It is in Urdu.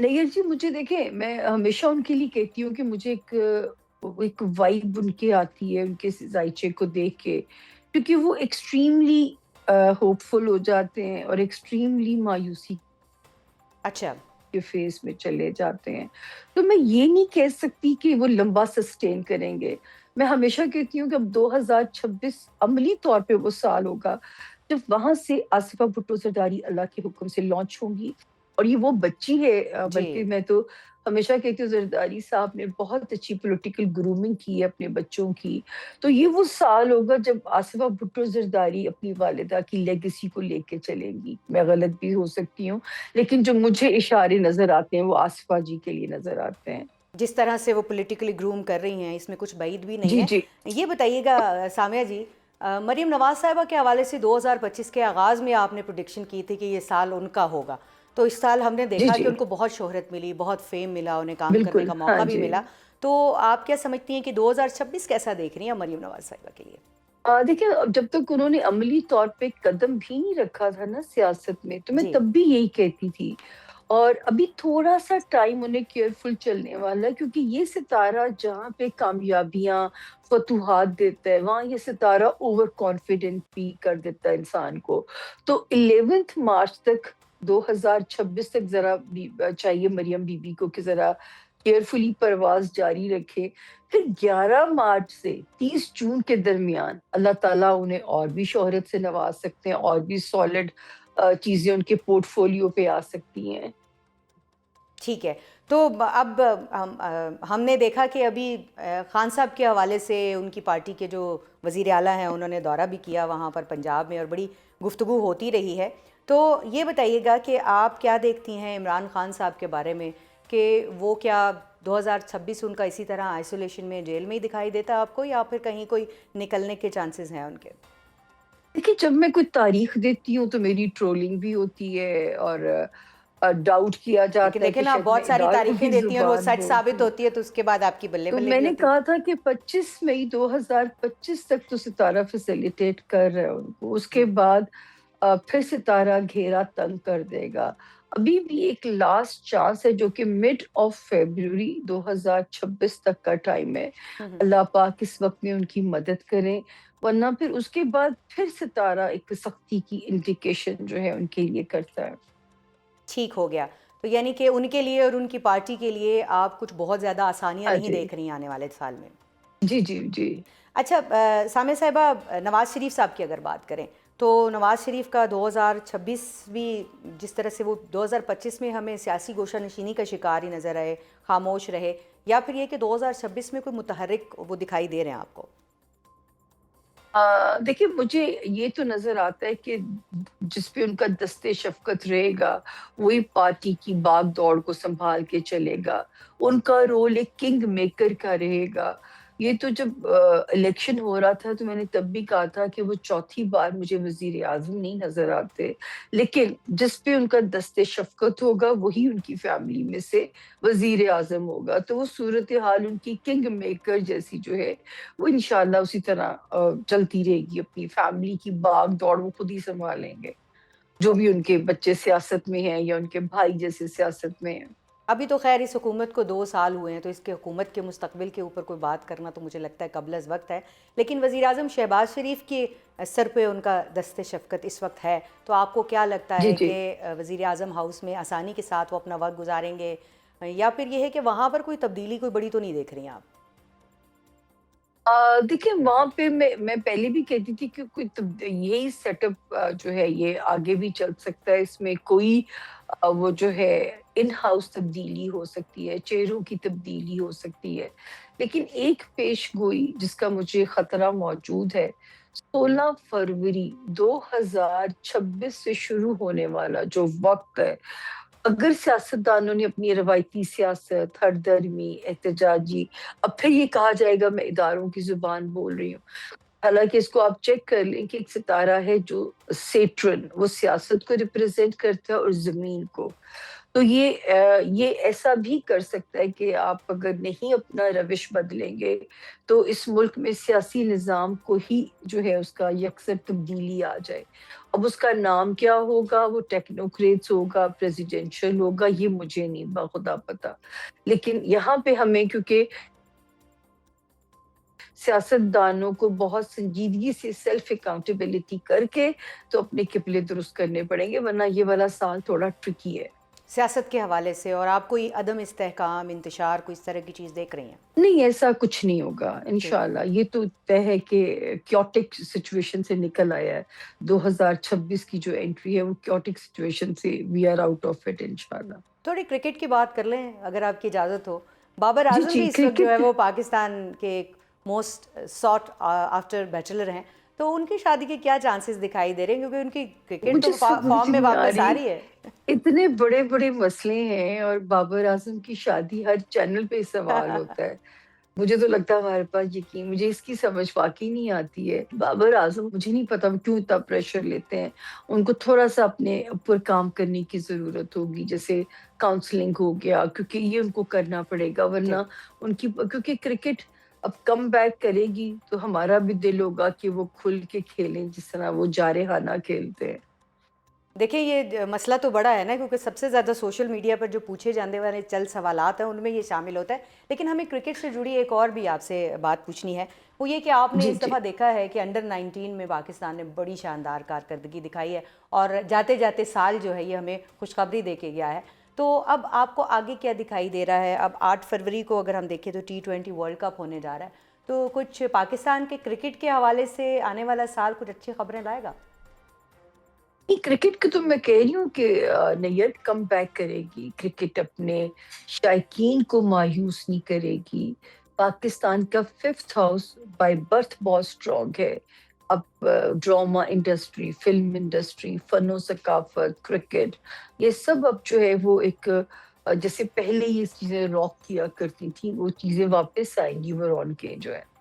نیئر جی مجھے دیکھیں میں ہمیشہ ان کے لیے کہتی ہوں کہ مجھے ایک وائب ان کی آتی ہے ان کے ذائچے کو دیکھ کے، کیونکہ وہ ایکسٹریملی ہوپ فل ہو جاتے ہیں اور ایکسٹریملی مایوسی اچھا، کے فیز میں چلے جاتے ہیں. تو میں یہ نہیں کہہ سکتی کہ وہ لمبا سسٹین کریں گے. میں ہمیشہ کہتی ہوں کہ اب 2026 عملی طور پہ وہ سال ہوگا جب وہاں سے آصفہ بھٹو زرداری اللہ کے حکم سے لانچ ہوں گی. اور یہ وہ بچی ہے، جی، بلکہ میں تو ہمیشہ کہتی ہوں زرداری صاحب نے بہت اچھی پولیٹیکل گرومنگ کی ہے اپنے بچوں کی. تو یہ وہ سال ہوگا جب آصفہ بھٹو زرداری اپنی والدہ کی لیگیسی کو لے کے چلیں گی. میں غلط بھی ہو سکتی ہوں، لیکن جو مجھے اشارے نظر آتے ہیں وہ آصفہ جی کے لیے نظر آتے ہیں. جس طرح سے وہ پولیٹیکلی گروم کر رہی ہیں اس میں کچھ بعید بھی نہیں جی ہے. جی یہ بتائیے گا سامیہ جی، مریم نواز صاحبہ کے حوالے سے 2025 کے آغاز میں آپ نے پریڈکشن کی تھی کہ یہ سال ان کا ہوگا، تو اس سال ہم نے جی دیکھا کہ جی ان کو بہت شہرت ملی، بہت فیم ملا، انہیں کام کرنے بالکل کا ہاں موقع بھی جی. ملا. تو آپ کیا سمجھتی ہیں کہ 2026 کیسا دیکھ رہی ہیں مریم نواز صاحبہ کے لیے؟ دیکھیں جب تک انہوں نے عملی طور پہ قدم بھی نہیں رکھا تھا نا سیاست میں، تو میں جی، تب بھی یہی کہتی تھی. اور ابھی تھوڑا سا ٹائم انہیں کیئرفل چلنے والا ہے، کیونکہ یہ ستارہ جہاں پہ کامیابیاں فتوحات دیتا ہے وہاں یہ ستارہ اوور کانفیڈنٹ بھی کر دیتا ہے انسان کو. تو 11 مارچ تک 2026 تک ذرا چاہیے مریم بی بی کو کہ ذرا کیئرفلی پرواز جاری رکھے. پھر 11 مارچ سے 30 جون کے درمیان اللہ تعالیٰ انہیں اور بھی شہرت سے نواز سکتے ہیں، اور بھی سالڈ چیزیں ان کے پورٹ فولیو پہ آ سکتی ہیں. ٹھیک ہے. تو اب ہم نے دیکھا کہ ابھی خان صاحب کے حوالے سے ان کی پارٹی کے جو وزیر اعلیٰ ہیں انہوں نے دورہ بھی کیا وہاں پر پنجاب میں، اور بڑی گفتگو ہوتی رہی ہے. تو یہ بتائیے گا کہ آپ کیا دیکھتی ہیں عمران خان صاحب کے بارے میں، کہ وہ کیا 2026 ان کا اسی طرح آئسولیشن میں جیل میں ہی دکھائی دیتا ہے آپ کو، یا پھر کہیں کوئی نکلنے کے چانسز ہیں ان کے؟ دیکھیے جب میں کوئی تاریخ دیتی ہوں تو میری ٹرولنگ بھی ہوتی ہے اور ڈاؤٹ کیا لیکن جاتا ہے دیکھیں کہ نا، آپ شاید میں بہت ساری اداروں تاریخیں کی دیتی ہیں اور وہ زبان سچ ثابت بولتی ہوں. ہوتی ہے تو اس کے بعد آپ کی بلے تو بلے میں کی نے ہوتی ہے. کہا تھا کہ 25 مئی 2025 تک تو ستارہ فیسیلیٹیٹ کر رہے ہیں ان کو، اس کے جی، بعد پھر ستارہ گھیرا تنگ کر دے گا. ابھی بھی ایک لاسٹ چانس ہے جو کہ مڈ آف فیبروری 2026 تک کا ٹائم ہے. اللہ پاک اس وقت میں ان کی مدد کریں، ورنہ پھر اس کے بعد پھر ستارہ ایک سختی کی انڈیکیشن جو ہے ان کے لیے کرتا ہے. ٹھیک ہو گیا. تو یعنی کہ ان کے لیے اور ان کی پارٹی کے لیے آپ کچھ بہت زیادہ آسانیاں ہاں نہیں جی دیکھ رہی ہیں آنے والے سال میں؟ جی جی جی. اچھا، سامع صاحبہ، نواز شریف صاحب کی اگر بات کریں تو نواز شریف کا 2026 بھی جس طرح سے وہ 2025 میں ہمیں سیاسی گوشہ نشینی کا شکار ہی نظر آئے، خاموش رہے، یا پھر یہ کہ 2026 میں کوئی متحرک وہ دکھائی دے رہے ہیں آپ کو؟ دیکھیے مجھے یہ تو نظر آتا ہے کہ جس پہ ان کا دست شفقت رہے گا وہی پارٹی کی باغ دوڑ کو سنبھال کے چلے گا. ان کا رول ایک کنگ میکر کا رہے گا. یہ تو جب الیکشن ہو رہا تھا تو میں نے تب بھی کہا تھا کہ وہ چوتھی بار مجھے وزیر اعظم نہیں نظر آتے، لیکن جس پہ ان کا دست شفقت ہوگا وہی ان کی فیملی میں سے وزیر اعظم ہوگا. تو وہ صورتحال ان کی کنگ میکر جیسی جو ہے وہ انشاءاللہ اسی طرح چلتی رہے گی. اپنی فیملی کی باغ دوڑ وہ خود ہی سنبھالیں گے، جو بھی ان کے بچے سیاست میں ہیں یا ان کے بھائی جیسے سیاست میں ہیں. ابھی تو خیر اس حکومت کو 2 سال ہوئے ہیں، تو اس کے حکومت کے مستقبل کے اوپر کوئی بات کرنا تو مجھے لگتا ہے قبل از وقت ہے. لیکن وزیر اعظم شہباز شریف کے سر پہ ان کا دست شفقت اس وقت ہے، تو آپ کو کیا لگتا جی ہے جی. کہ وزیر اعظم ہاؤس میں آسانی کے ساتھ وہ اپنا وقت گزاریں گے، یا پھر یہ ہے کہ وہاں پر کوئی تبدیلی کوئی بڑی تو نہیں دیکھ رہی ہیں آپ؟ دیکھیں وہاں پہ میں پہلے بھی کہتی تھی کہ کوئی یہی سیٹ اپ جو ہے یہ آگے بھی چل سکتا ہے. اس میں کوئی وہ جو ہے ان ہاؤس تبدیلی ہو سکتی ہے، چہروں کی تبدیلی ہو سکتی ہے. لیکن ایک پیش گوئی جس کا مجھے خطرہ موجود ہے، 16 فروری 2026 سے شروع ہونے والا جو وقت ہے، اگر سیاستدانوں نے اپنی روایتی سیاست، ہر درمی احتجاجی، اب پھر یہ کہا جائے گا میں اداروں کی زبان بول رہی ہوں، حالانکہ اس کو آپ چیک کر لیں کہ ایک ستارہ ہے جو سیٹرن وہ سیاست کو ریپرزینٹ کرتا ہے اور زمین کو. تو یہ ایسا بھی کر سکتا ہے کہ آپ اگر نہیں اپنا روش بدلیں گے تو اس ملک میں سیاسی نظام کو ہی جو ہے اس کا یکسر تبدیلی آ جائے. اب اس کا نام کیا ہوگا، وہ ٹیکنوکریٹس ہوگا، پریزیڈینشل ہوگا، یہ مجھے نہیں بخدا پتا. لیکن یہاں پہ ہمیں کیونکہ سیاست دانوں کو بہت سنجیدگی سے سیلف اکاؤنٹیبلٹی کر کے تو اپنے قبلے درست کرنے پڑیں گے، ورنہ یہ والا سال تھوڑا ٹرکی ہے. سیاست کے حوالے سے اور آپ کوئی عدم استحکام، انتشار، کوئی اس طرح کی چیز دیکھ رہی ہیں؟ نہیں، ایسا کچھ نہیں ہوگا ٹھیک. انشاءاللہ. یہ تو طے ہے کہ کیوٹک سچویشن سے نکل آیا ہے. 2026 کی جو انٹری ہے وہ کیوٹک سچویشن سے we are out of it انشاءاللہ. تھوڑی کرکٹ کی بات کر لیں اگر آپ کی اجازت ہو. بابر جی اعظم جی بھی اس وقت جو ہے کرکٹ. وہ پاکستان کے ایک موسٹ ساٹ آفٹر بیچلر ہیں، تو ان کی شادی کے کیا چانسز دکھائی دے رہے ہیں؟ کیونکہ ان کی کرکٹ مجھے تو سمجھ فارم میں نہیں آ واپس آ رہی، رہی ہے. اتنے بڑے بڑے مسئلے ہیں اور بابر اعظم کی شادی ہر چینل پہ سوال ہوتا ہے. مجھے تو لگتا ہے ہمارے پاس یقین، مجھے اس کی سمجھ واقعی نہیں آتی ہے. بابر اعظم مجھے نہیں پتا وہ کیوں اتنا پریشر لیتے ہیں. ان کو تھوڑا سا اپنے اوپر کام کرنے کی ضرورت ہوگی، جیسے کاؤنسلنگ ہو گیا، کیونکہ یہ ان کو کرنا پڑے گا. جی. ورنہ ان کی، کیونکہ کرکٹ اب کم بیک کرے گی تو ہمارا بھی دل ہوگا کہ وہ کھل کے کھیلیں جس طرح وہ جارحانہ کھیلتے ہیں. دیکھیں یہ مسئلہ تو بڑا ہے نا، کیونکہ سب سے زیادہ سوشل میڈیا پر جو پوچھے جانے والے چند سوالات ہیں ان میں یہ شامل ہوتا ہے. لیکن ہمیں کرکٹ سے جڑی ایک اور بھی آپ سے بات پوچھنی ہے، وہ یہ کہ آپ نے جی اس جی دفعہ دیکھا ہے کہ انڈر 19 میں پاکستان نے بڑی شاندار کارکردگی دکھائی ہے اور جاتے جاتے سال جو ہے یہ ہمیں خوشخبری دے کے گیا ہے. تو اب آپ کو آگے کیا دکھائی دے رہا ہے؟ اب 8 فروری کو اگر ہم دیکھیں تو T20 ورلڈ کپ ہونے جا رہا ہے، تو کچھ پاکستان کے کرکٹ کے حوالے سے آنے والا سال کچھ اچھی خبریں لائے گا؟ نہیں، کرکٹ کی تو میں کہہ رہی ہوں کہ نیت کم بیک کرے گی. کرکٹ اپنے شائقین کو مایوس نہیں کرے گی. پاکستان کا 5th ہاؤس بائی برتھ بہت اسٹرانگ ہے. اب ڈراما انڈسٹری، فلم انڈسٹری، فن و ثقافت، کرکٹ، یہ سب اب جو ہے وہ ایک جیسے پہلے یہ چیزیں راک کیا کرتی تھیں وہ چیزیں واپس آئیں گی. ورون کے جو ہے